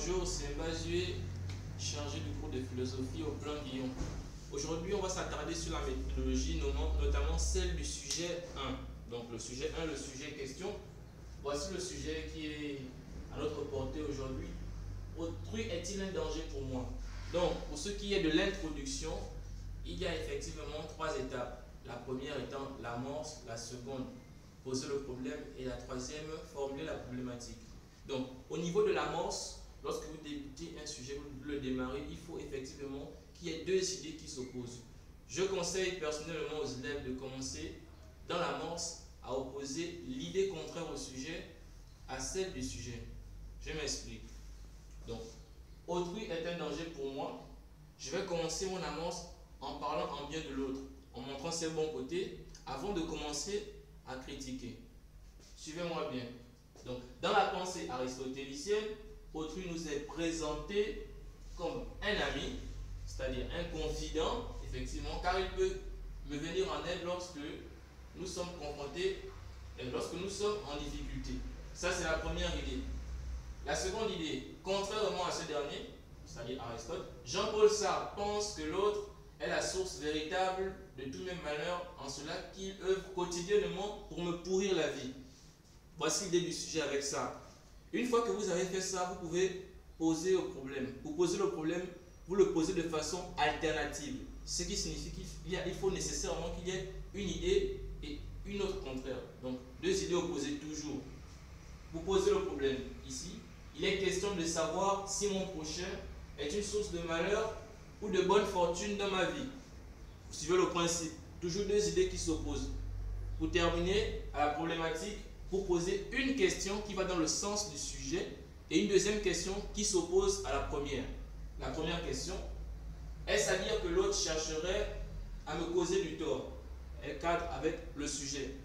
bonjour, c'est Mazué, chargé du cours de philosophie au plan Guillon. Aujourd'hui, on va s'attarder sur la méthodologie, notamment celle du sujet 1. Donc le sujet 1, le sujet question. Voici le sujet qui est à notre portée aujourd'hui. Autrui est-il un danger pour moi? Donc, pour ce qui est de l'introduction, il y a effectivement 3 étapes. La première étant l'amorce, la seconde, poser le problème, et la troisième, formuler la problématique. Donc, au niveau de l'amorce, lorsque vous débutez un sujet, vous le démarrez, il faut effectivement qu'il y ait 2 idées qui s'opposent. Je conseille personnellement aux élèves de commencer dans l'amorce à opposer l'idée contraire au sujet à celle du sujet. Je m'explique. Donc, autrui est un danger pour moi. Je vais commencer mon amorce en parlant en bien de l'autre, en montrant ses bons côtés, avant de commencer à critiquer. Suivez-moi bien. Donc, dans la pensée aristotélicienne, autrui nous est présenté comme un ami, c'est-à-dire un confident, effectivement, car il peut me venir en aide lorsque nous sommes confrontés, lorsque nous sommes en difficulté. Ça, c'est la première idée. La seconde idée, contrairement à ce dernier, c'est-à-dire Aristote, Jean-Paul Sartre pense que l'autre est la source véritable de tous mes malheurs, en cela qu'il œuvre quotidiennement pour me pourrir la vie. Voici l'idée du sujet avec ça. Une fois que vous avez fait ça, vous pouvez poser le problème. Vous posez le problème, vous le posez de façon alternative. Ce qui signifie qu'il faut nécessairement qu'il y ait une idée et une autre contraire. Donc, 2 idées opposées toujours. Vous posez le problème ici. Il est question de savoir si mon prochain est une source de malheur ou de bonne fortune dans ma vie. Vous suivez le principe. Toujours 2 idées qui s'opposent. Pour terminer, à la problématique, vous posez une question qui va dans le sens du sujet et une deuxième question qui s'oppose à la première. La première question, est-ce à dire que l'autre chercherait à me causer du tort? Elle cadre avec le sujet.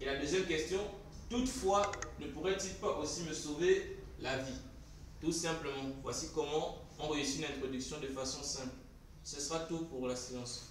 Et la deuxième question, toutefois, ne pourrait-il pas aussi me sauver la vie? Tout simplement, voici comment on réussit une introduction de façon simple. Ce sera tout pour la séance.